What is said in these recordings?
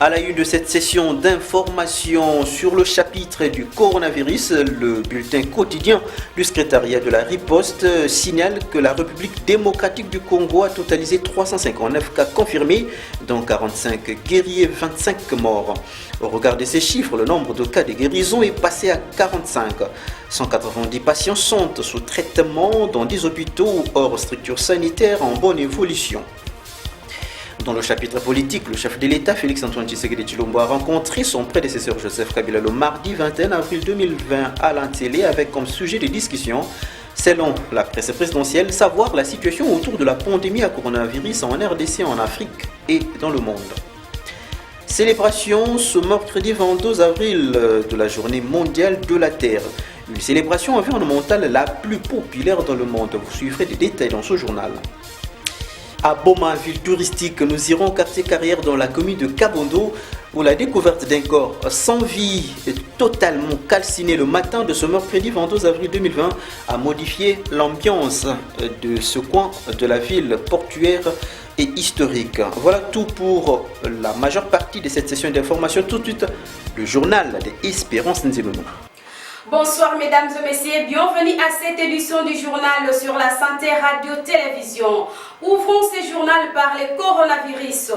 À la une de cette session d'information sur le chapitre du coronavirus, le bulletin quotidien du secrétariat de la riposte signale que la République démocratique du Congo a totalisé 359 cas confirmés, dont 45 guéris et 25 morts. Au regard de ces chiffres, le nombre de cas de guérison est passé à 45. 190 patients sont sous traitement dans 10 hôpitaux ou hors structures sanitaires en bonne évolution. Dans le chapitre politique, le chef de l'État, Félix-Antoine Tshisekedi Tshilombo, a rencontré son prédécesseur Joseph Kabila le mardi 21 avril 2020 à l'Antélé avec comme sujet de discussion, selon la presse présidentielle, savoir la situation autour de la pandémie à coronavirus en RDC, en Afrique et dans le monde. Célébration ce mercredi 22 avril de la journée mondiale de la Terre. Une célébration environnementale la plus populaire dans le monde. Vous suivrez des détails dans ce journal. À Boma, ville touristique, nous irons au quartier carrière dans la commune de Kabondo où la découverte d'un corps sans vie totalement calciné le matin de ce mercredi 22 avril 2020 a modifié l'ambiance de ce coin de la ville portuaire et historique. Voilà tout pour la majeure partie de cette session d'information. Tout de suite, le journal de Espérance Nzemeno. Bonsoir mesdames et messieurs, bienvenue à cette édition du journal sur la santé radio-télévision. Ouvrons ce journal par le coronavirus.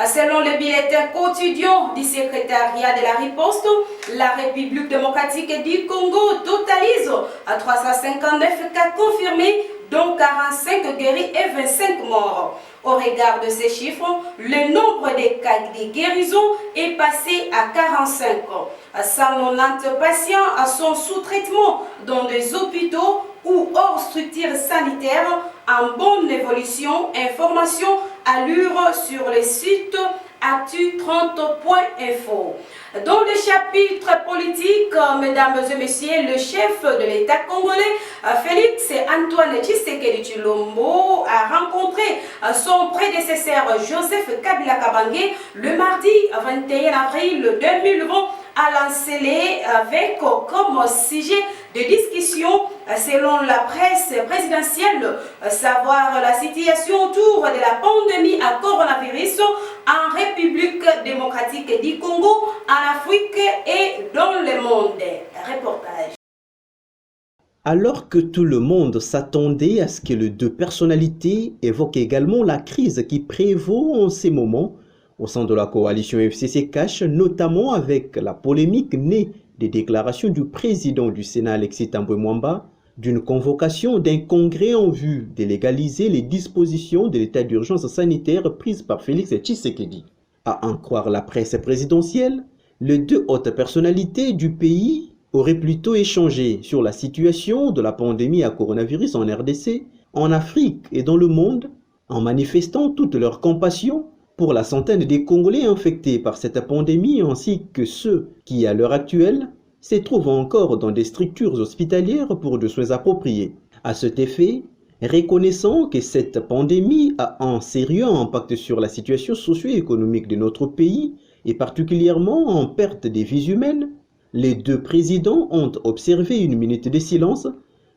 Selon le bulletin quotidien du secrétariat de la riposte, la République démocratique du Congo totalise 359 cas confirmés, dont 45 guéris et 25 morts. Au regard de ces chiffres, le nombre de cas de guérison est passé à 45. 190 patients sont sous traitement dans des hôpitaux ou hors structures sanitaires en bonne évolution. Information à lire sur le site actu30.info. Dans le chapitre politique, mesdames et messieurs, le chef de l'État congolais, Félix-Antoine Tshisekedi Tshilombo, a rencontré son prédécesseur Joseph Kabila Kabange le mardi 21 avril 2020 à l'Antélé avec comme sujet de discussion, selon la presse présidentielle, savoir la situation autour de la pandémie à coronavirus en République démocratique du Congo, en Afrique et dans le monde. Reportage. Alors que tout le monde s'attendait à ce que les deux personnalités évoquent également la crise qui prévaut en ces moments au sein de la coalition FCC-Cash, notamment avec la polémique née des déclarations du président du Sénat Alexis Thambwe Mwamba d'une convocation d'un congrès en vue de légaliser les dispositions de l'état d'urgence sanitaire prises par Félix Tshisekedi. À en croire la presse présidentielle, les deux hautes personnalités du pays auraient plutôt échangé sur la situation de la pandémie à coronavirus en RDC, en Afrique et dans le monde, en manifestant toute leur compassion pour la centaine des Congolais infectés par cette pandémie ainsi que ceux qui, à l'heure actuelle, se trouvent encore dans des structures hospitalières pour des soins appropriés. À cet effet, reconnaissant que cette pandémie a un sérieux impact sur la situation socio-économique de notre pays et particulièrement en perte des vies humaines, les deux présidents ont observé une minute de silence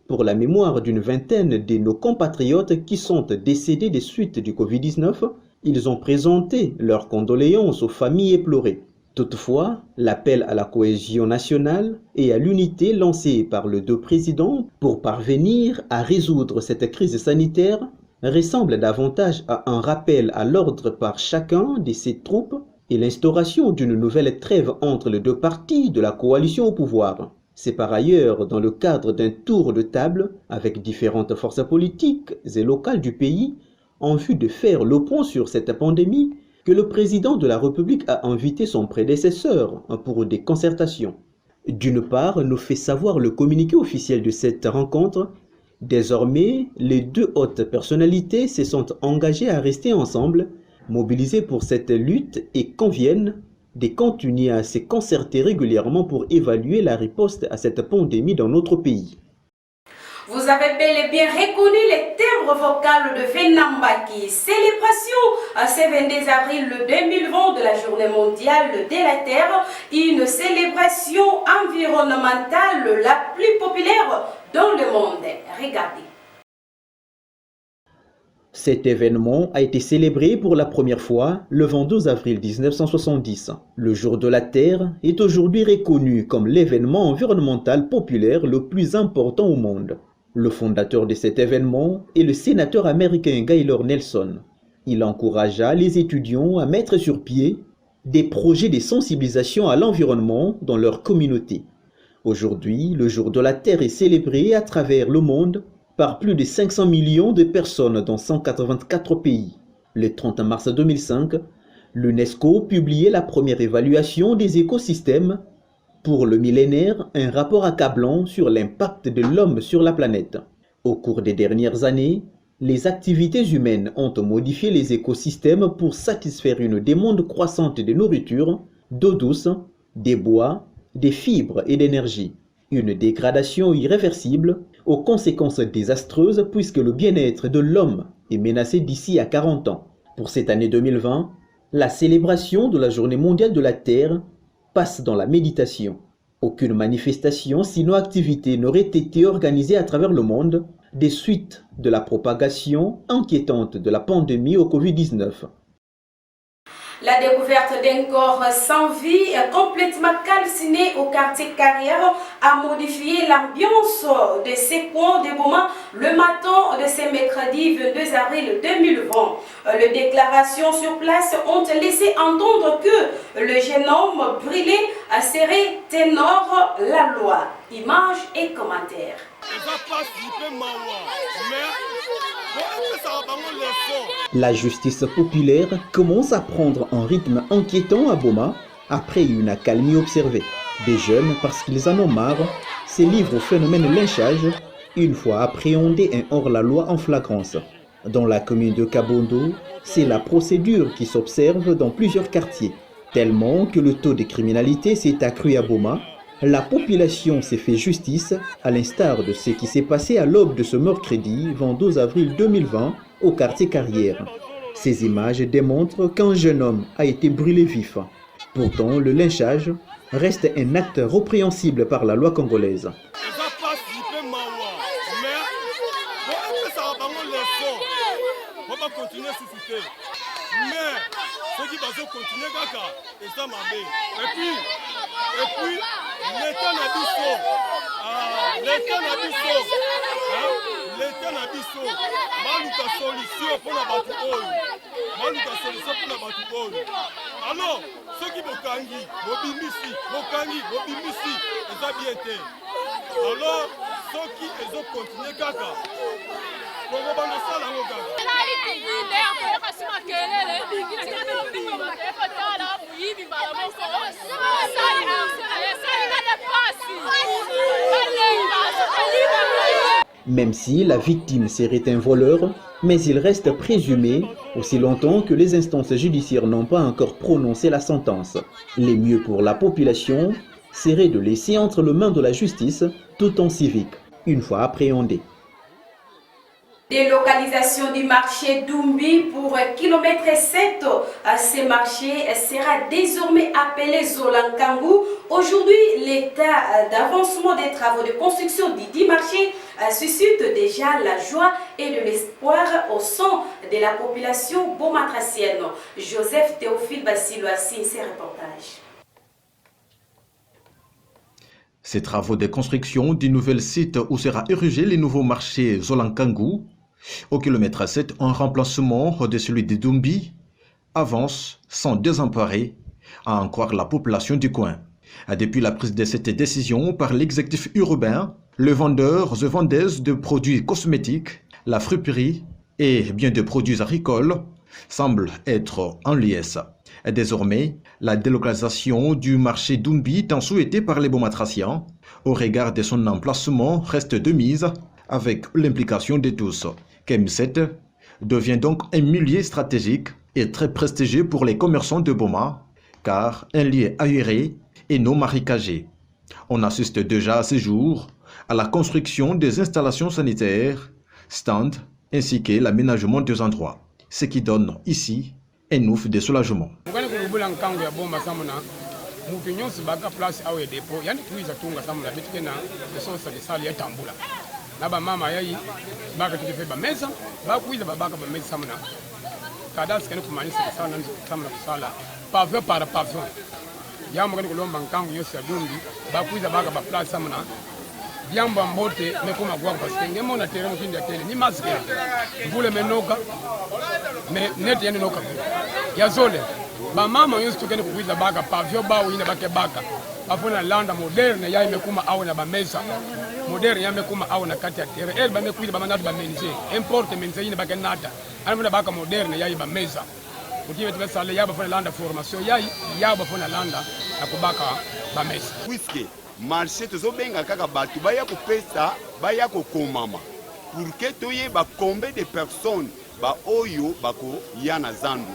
pour la mémoire d'une vingtaine de nos compatriotes qui sont décédés des suites du Covid-19. Ils ont présenté leurs condoléances aux familles éplorées. Toutefois, l'appel à la cohésion nationale et à l'unité lancé par les deux présidents pour parvenir à résoudre cette crise sanitaire ressemble davantage à un rappel à l'ordre par chacun de ses troupes et l'instauration d'une nouvelle trêve entre les deux partis de la coalition au pouvoir. C'est par ailleurs dans le cadre d'un tour de table avec différentes forces politiques et locales du pays en vue de faire le point sur cette pandémie que le président de la République a invité son prédécesseur pour des concertations. D'une part, nous fait savoir le communiqué officiel de cette rencontre. Désormais, les deux hautes personnalités se sont engagées à rester ensemble, mobilisées pour cette lutte et conviennent de continuer à se concerter régulièrement pour évaluer la riposte à cette pandémie dans notre pays. Vous avez bel et bien reconnu les timbres vocaux de Venambaki. Célébration ce 22 avril 2020 de la Journée mondiale de la Terre, une célébration environnementale la plus populaire dans le monde. Regardez. Cet événement a été célébré pour la première fois le 22 avril 1970. Le Jour de la Terre est aujourd'hui reconnu comme l'événement environnemental populaire le plus important au monde. Le fondateur de cet événement est le sénateur américain Gaylord Nelson. Il encouragea les étudiants à mettre sur pied des projets de sensibilisation à l'environnement dans leur communauté. Aujourd'hui, le Jour de la Terre est célébré à travers le monde par plus de 500 millions de personnes dans 184 pays. Le 30 mars 2005, l'UNESCO publiait la première évaluation des écosystèmes pour le millénaire, un rapport accablant sur l'impact de l'homme sur la planète. Au cours des dernières années, les activités humaines ont modifié les écosystèmes pour satisfaire une demande croissante de nourriture, d'eau douce, des bois, des fibres et d'énergie. Une dégradation irréversible aux conséquences désastreuses puisque le bien-être de l'homme est menacé d'ici à 40 ans. Pour cette année 2020, la célébration de la Journée mondiale de la Terre passe dans la méditation. Aucune manifestation, sinon activité, n'aurait été organisée à travers le monde des suites de la propagation inquiétante de la pandémie au Covid-19. La découverte d'un corps sans vie complètement calciné au quartier Carrière a modifié l'ambiance de ces coins de Boma le matin de ce mercredi 22 avril 2020. Les déclarations sur place ont laissé entendre que le jeune homme brûlé serait ténor la loi. Images et commentaires. La justice populaire commence à prendre un rythme inquiétant à Boma après une accalmie observée. Des jeunes, parce qu'ils en ont marre, se livrent au phénomène lynchage une fois appréhendé un hors-la-loi en flagrance. Dans la commune de Kabondo, c'est la procédure qui s'observe dans plusieurs quartiers. Tellement que le taux de criminalité s'est accru à Boma, la population s'est fait justice, à l'instar de ce qui s'est passé à l'aube de ce mercredi 22 avril 2020 au quartier Carrière. Ces images démontrent qu'un jeune homme a été brûlé vif. Pourtant, le lynchage reste un acte répréhensible par la loi congolaise. Et puis, l'État n'a pas solution pour la bataille. Alors, ceux qui Bokangi, Bobimisi, ils ont bien été. Alors, ceux qui ont continué Kaka. Même si la victime serait un voleur, mais il reste présumé aussi longtemps que les instances judiciaires n'ont pas encore prononcé la sentence. Le mieux pour la population serait de laisser entre les mains de la justice tout en civique, une fois appréhendé. Délocalisation du marché d'Umbi pour km 7. Ce marché sera désormais appelé Zolankangu. Aujourd'hui, l'état d'avancement des travaux de construction du dit marché suscite déjà la joie et de l'espoir au sein de la population bomatracienne. Joseph Théophile Bassilo a signé ses reportages. Ces travaux de construction du nouvel site où sera érigé le nouveau marché Zolankangu, au kilomètre 7, un remplacement de celui de Dumbi, avance sans désemparer, à en croire la population du coin. Depuis la prise de cette décision par l'exécutif urbain, les vendeurs et vendeuses de produits cosmétiques, la friperie et bien de produits agricoles semblent être en liesse. Désormais, la délocalisation du marché d'Umbi, tant souhaitée par les bomatraciens, au regard de son emplacement, reste de mise avec l'implication de tous. KM7 devient donc un milieu stratégique et très prestigieux pour les commerçants de Boma, car un lieu aéré et non marécagé. On assiste déjà à ce jour à la construction des installations sanitaires, stands, ainsi que l'aménagement des endroits, ce qui donne ici un ouf de soulagement. na ba mama yayi baka tukife ba mesa ba kuiza babaka ba mesa muna kadasi kene kumanisa sana sana sala pavio para pavio yambo kene kulomba nkangu yose adundi ba kuiza baka ba place muna Biamba mbote mekuma kwa parce que ngemo na terrain kindi atele ni maske mbule menoka me net yani noka ya zole ba mama yose tukene kuiza baka pavio ba wina bake baka afuna landa moderne ya imekuma au na ba mesa moderne ya imekuma au na kati ya terrain el ba mekuiza ba manatu ba menje importe menje ina bake nata anafuna baka moderne ya ba mesa ukiwe tumesale ya ba funa landa formation ya ba funa landa na kubaka ba mesa whisky marché tozobenga kaka batu baya kopesa baya kokomama pour que toyeba combien de personnes ba oyo bako yana zandu.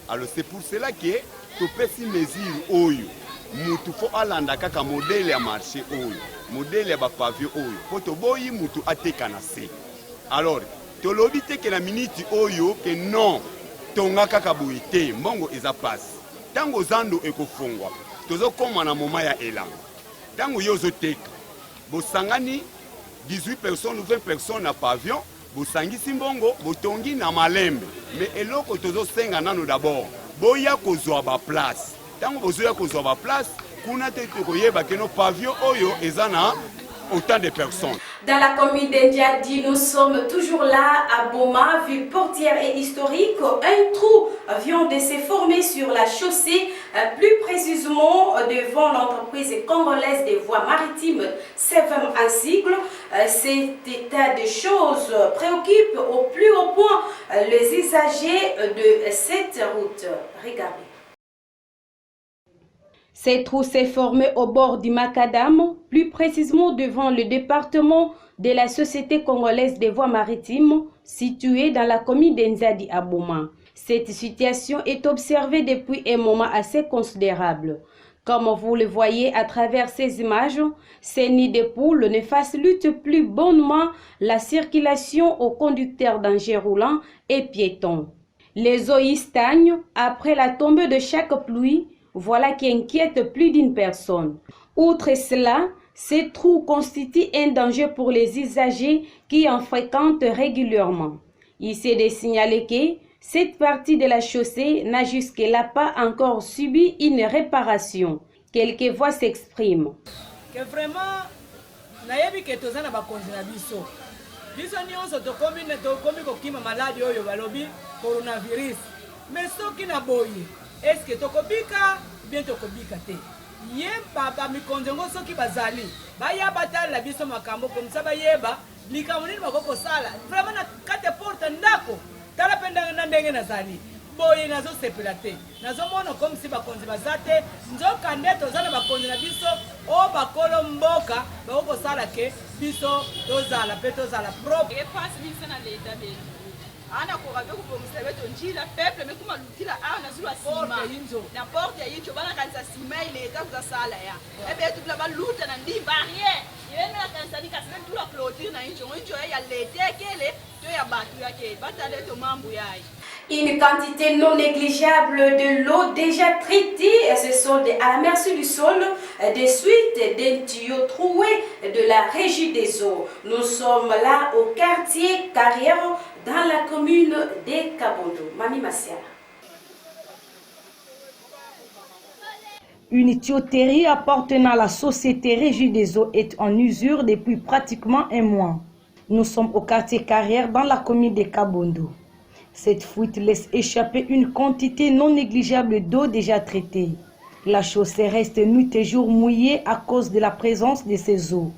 Alors c'est pour cela que topesi mesure oyo mutu fo alanda kaka modèle ya marché oyo modèle ya ba pavio oyo po toboyi mutu ateka na se. Alors tolobi te ke na minute oyo ke non tonga kaka boite mbongo eza passe tango zandu ekofungwa tozokoma na moma ya elanga. Tango yozo teka, bosangani 18 personnes ou 20 personnes na pavillon, bosangi simbongo, botongi na malembe. Mais eloko tozo senga nano d'abord, boya kozwa ba place. Tango bozoya kozwa ba place, kuna te tokoyeba ke no pavillon oyo ezana autant de personnes. Dans la commune d'Indiadi, nous sommes toujours là à Boma, ville portière et historique. Un trou vient de se former sur la chaussée, plus précisément devant l'entreprise congolaise des voies maritimes, CFM en sigle. Cet état de choses préoccupe au plus haut point les usagers de cette route. Regardez. Ces trous s'est formé au bord du Macadam, plus précisément devant le département de la Société congolaise des voies maritimes, situé dans la commune d'Inzadi à Boma. Cette situation est observée depuis un moment assez considérable. Comme vous le voyez à travers ces images, ces nids de poules ne facilitent plus bonnement la circulation aux conducteurs d'engins roulants et piétons. Les eaux y stagnent après la tombée de chaque pluie. Voilà qui inquiète plus d'une personne. Outre cela, ces trous constituent un danger pour les usagers qui en fréquentent régulièrement. Il s'est de signaler que cette partie de la chaussée n'a jusque-là pas encore subi une réparation. Quelques voix s'expriment. Que vraiment, nayebi que tozana ba konzina biso. Biso nyonso tokomi kokima maladi oyo balobi coronavirus. Mais soki na boye, est-ce que tokobika bien tokobika te? Ye papa mikonzengo soki bazali baya batala biso makambo comme ça bayeba likambo nini bakoko sala vraiment na kate porte ndako tala penda na ndenge nazali boye nazo sepela te nazo mona comme si bakonzi bazate nzoka ndeto zana bakonzi na biso o bakolo mboka bakoko sala ke biso tozala pe tozala propre et passe biso na leta be ana ko rabe ko bomisa beto njila peuple me kuma lutila ana zula sima na porte ya yinjo bana kanisa sima ile eta za sala ya ebe tu la baluta na ndi barrière yene na kanisa ni kasena tu la clôture na yinjo ya leta kele to ya batu yake batale to mambu yayi. Une quantité non négligeable de l'eau déjà traitée se solde à la merci du sol des suites d'un tuyau troué de la régie des eaux. Nous sommes là au quartier Carrière dans la commune de Kabondo. Mami Massia. Une tuyauterie appartenant à la société Régie des eaux est en usure depuis pratiquement un mois. Nous sommes au quartier Carrière dans la commune de Kabondo. Cette fuite laisse échapper une quantité non négligeable d'eau déjà traitée. La chaussée reste nuit et jour mouillée à cause de la présence de ces eaux.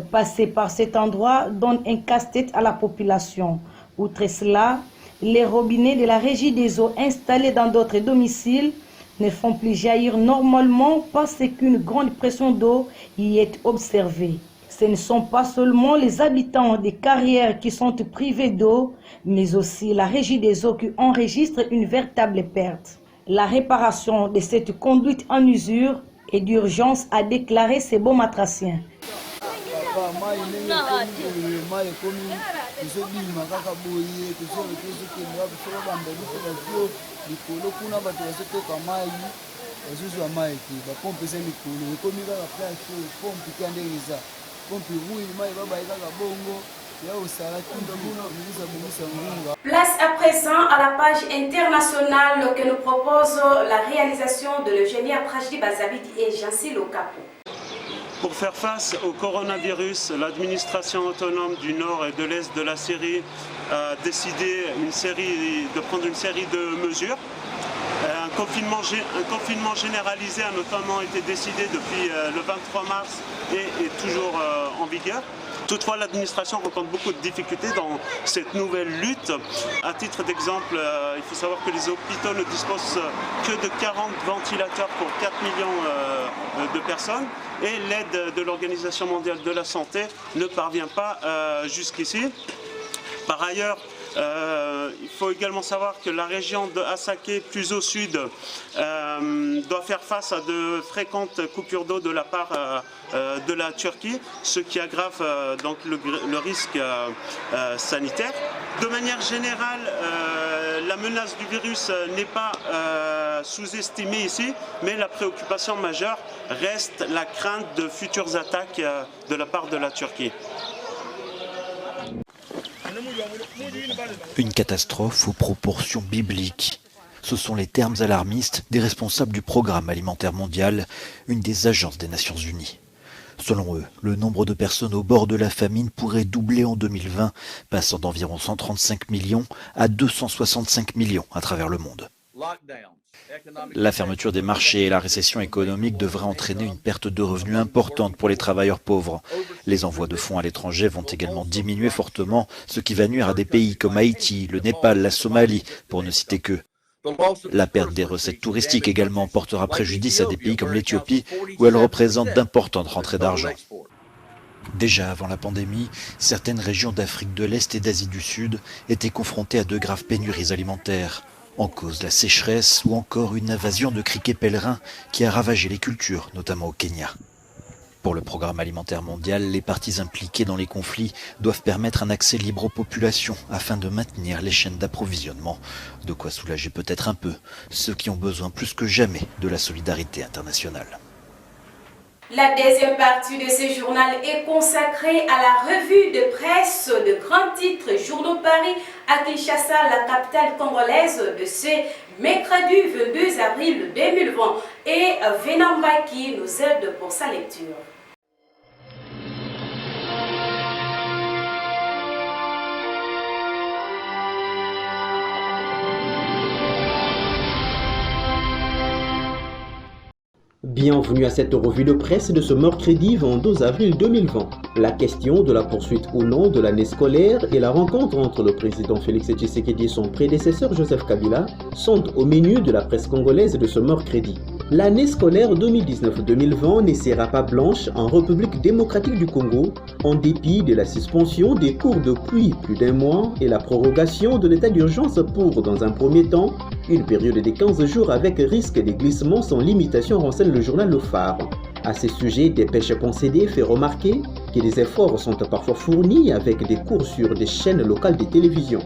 Passer par cet endroit donne un casse-tête à la population. Outre cela, les robinets de la régie des eaux installés dans d'autres domiciles ne font plus jaillir normalement parce qu'une grande pression d'eau y est observée. Ce ne sont pas seulement les habitants des carrières qui sont privés d'eau, mais aussi la régie des eaux qui enregistre une véritable perte. La réparation de cette conduite en usure est d'urgence, a déclaré ces beaux matraciens. Place à présent à la page internationale que nous propose la réalisation de l'ingénieur Trajdi Bazabidi et Jancy Lokapo. Pour faire face au coronavirus, l'administration autonome du nord et de l'est de la Syrie a décidé de prendre une série de mesures. Un confinement généralisé a notamment été décidé depuis le 23 mars et est toujours en vigueur. Toutefois, l'administration rencontre beaucoup de difficultés dans cette nouvelle lutte. À titre d'exemple, il faut savoir que les hôpitaux ne disposent que de 40 ventilateurs pour 4 millions de personnes et l'aide de l'Organisation mondiale de la santé ne parvient pas jusqu'ici. Par ailleurs, il faut également savoir que la région de Hasakeh, plus au sud, doit faire face à de fréquentes coupures d'eau de la part de la Turquie, ce qui aggrave donc le risque sanitaire. De manière générale, la menace du virus n'est pas sous-estimée ici, mais la préoccupation majeure reste la crainte de futures attaques de la part de la Turquie. Une catastrophe aux proportions bibliques. Ce sont les termes alarmistes des responsables du Programme alimentaire mondial, une des agences des Nations Unies. Selon eux, le nombre de personnes au bord de la famine pourrait doubler en 2020, passant d'environ 135 millions à 265 millions à travers le monde. La fermeture des marchés et la récession économique devraient entraîner une perte de revenus importante pour les travailleurs pauvres. Les envois de fonds à l'étranger vont également diminuer fortement, ce qui va nuire à des pays comme Haïti, le Népal, la Somalie, pour ne citer que. La perte des recettes touristiques également portera préjudice à des pays comme l'Éthiopie, où elle représente d'importantes rentrées d'argent. Déjà avant la pandémie, certaines régions d'Afrique de l'Est et d'Asie du Sud étaient confrontées à de graves pénuries alimentaires. En cause la sécheresse ou encore une invasion de criquets pèlerins qui a ravagé les cultures, notamment au Kenya. Pour le Programme alimentaire mondial, les parties impliquées dans les conflits doivent permettre un accès libre aux populations afin de maintenir les chaînes d'approvisionnement. De quoi soulager peut-être un peu ceux qui ont besoin plus que jamais de la solidarité internationale. La deuxième partie de ce journal est consacrée à la revue de presse de grands titres Journaux Paris à Kinshasa, la capitale congolaise, de ce mercredi 22 avril 2020. Et Venamba qui nous aide pour sa lecture. Bienvenue à cette revue de presse de ce mercredi 22 avril 2020. La question de la poursuite ou non de l'année scolaire et la rencontre entre le président Félix Tshisekedi et son prédécesseur Joseph Kabila sont au menu de la presse congolaise de ce mercredi. L'année scolaire 2019-2020 ne sera pas blanche en République démocratique du Congo, en dépit de la suspension des cours depuis plus d'un mois et la prorogation de l'état d'urgence pour, dans un premier temps, une période de 15 jours avec risque de glissement sans limitation, renseigne le journal Le Phare. À ce sujet, Dépêche.cd fait remarquer que des efforts sont parfois fournis avec des cours sur des chaînes locales de télévision.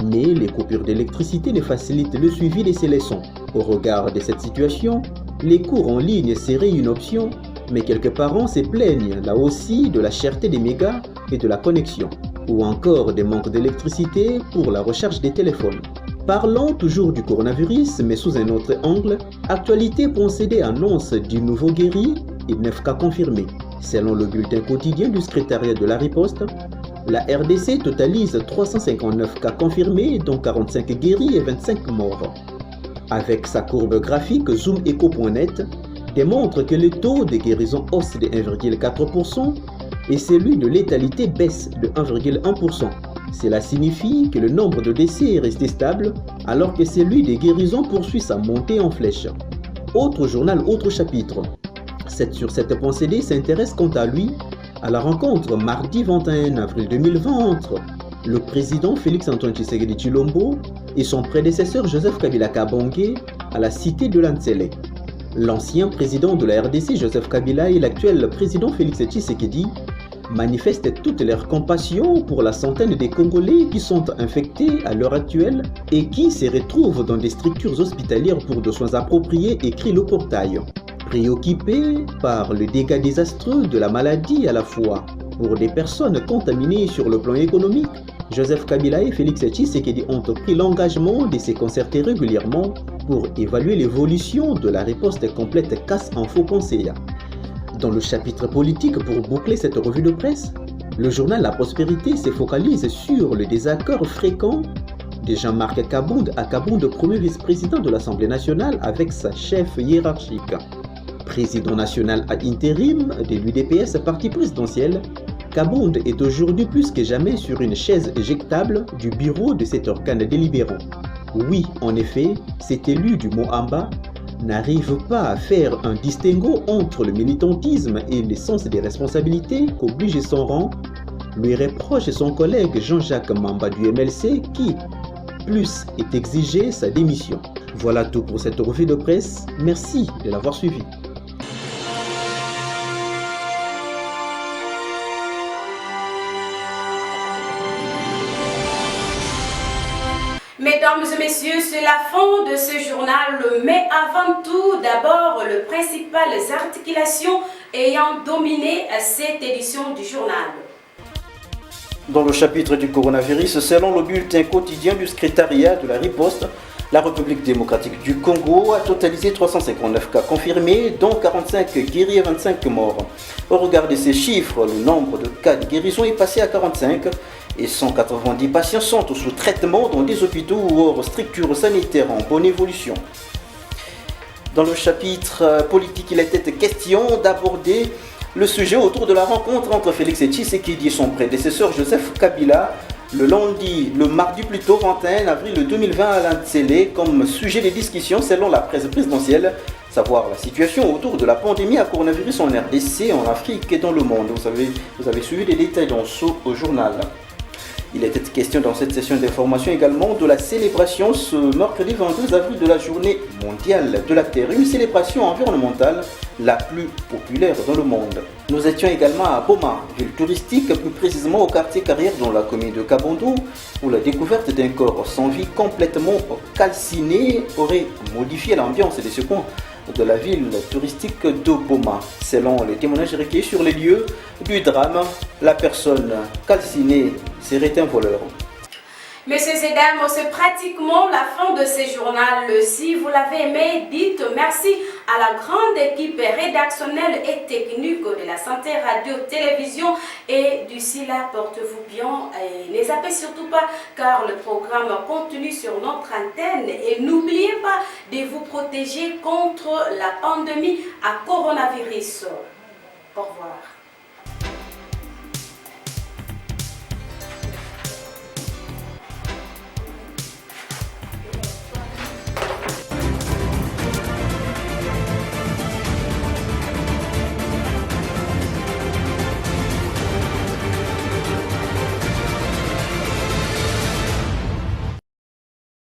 Mais les coupures d'électricité ne facilitent le suivi de ces leçons. Au regard de cette situation, les cours en ligne seraient une option, mais quelques parents se plaignent là aussi de la cherté des mégas et de la connexion, ou encore des manques d'électricité pour la recharge des téléphones. Parlons toujours du coronavirus, mais sous un autre angle, Actualité.cd annonce du nouveau guéri et 9 cas confirmés. Selon le bulletin quotidien du secrétariat de la riposte, la RDC totalise 359 cas confirmés, dont 45 guéris et 25 morts. Avec sa courbe graphique, ZoomEco.net démontre que le taux de guérison hausse de 1,4% et celui de létalité baisse de 1,1%. Cela signifie que le nombre de décès est resté stable, alors que celui des guérisons poursuit sa montée en flèche. Autre journal, autre chapitre. 7sur7.cd s'intéresse quant à lui à la rencontre mardi 21 avril 2020 entre le président Félix-Antoine Tshisekedi Tshilombo et son prédécesseur Joseph Kabila Kabange à la cité de Lanzele. L'ancien président de la RDC Joseph Kabila et l'actuel président Félix Tshisekedi manifestent toute leur compassion pour la centaine de Congolais qui sont infectés à l'heure actuelle et qui se retrouvent dans des structures hospitalières pour des soins appropriés, écrit le portail. Préoccupé par le dégât désastreux de la maladie à la fois pour des personnes contaminées sur le plan économique. Joseph Kabila et Félix Tshisekedi ont pris l'engagement de se concerter régulièrement pour évaluer l'évolution de la riposte complète casse en faux conseillers. Dans le chapitre politique, pour boucler cette revue de presse, le journal La Prospérité se focalise sur le désaccord fréquent de Jean-Marc Kabound, premier vice-président de l'Assemblée nationale, avec sa chef hiérarchique. Président national ad intérim de l'UDPS, parti présidentiel, Kabound est aujourd'hui plus que jamais sur une chaise éjectable du bureau de cet organe délibérant. Oui, en effet, cet élu du Mohamba n'arrive pas à faire un distinguo entre le militantisme et le sens des responsabilités qu'oblige son rang, lui reproche son collègue Jean-Jacques Mamba du MLC qui, plus, est exigé sa démission. Voilà tout pour cette revue de presse. Merci de l'avoir suivi. Mesdames et messieurs, c'est la fin de ce journal, mais avant tout, d'abord, les principales articulations ayant dominé cette édition du journal. Dans le chapitre du coronavirus, selon le bulletin quotidien du secrétariat de la riposte, la République démocratique du Congo a totalisé 359 cas confirmés, dont 45 guéris et 25 morts. Au regard de ces chiffres, le nombre de cas de guérison est passé à 45 et 190 patients sont sous traitement dans des hôpitaux ou hors structures sanitaires en bonne évolution. Dans le chapitre politique, il était question d'aborder le sujet autour de la rencontre entre Félix Tshisekedi et son prédécesseur Joseph Kabila le mardi plutôt 21 avril 2020 à l'Antsélé comme sujet de discussion selon la presse présidentielle, savoir la situation autour de la pandémie à coronavirus en RDC, en Afrique et dans le monde. Vous avez suivi les détails dans ce journal. Il était question dans cette session d'information également de la célébration ce mercredi 22 avril de la journée mondiale de la Terre, une célébration environnementale la plus populaire dans le monde. Nous étions également à Boma, ville touristique, plus précisément au quartier Carrière dans la commune de Kabondo, où la découverte d'un corps sans vie complètement calciné aurait modifié l'ambiance de ce coin de la ville touristique de Boma. Selon les témoignages recueillis sur les lieux du drame, la personne calcinée serait un voleur. Messieurs et dames, c'est pratiquement la fin de ce journal. Si vous l'avez aimé, dites merci à la grande équipe rédactionnelle et technique de la Santé Radio-Télévision. Et d'ici là, portez-vous bien et ne zappez surtout pas car le programme continue sur notre antenne. Et n'oubliez pas de vous protéger contre la pandémie à coronavirus. Au revoir.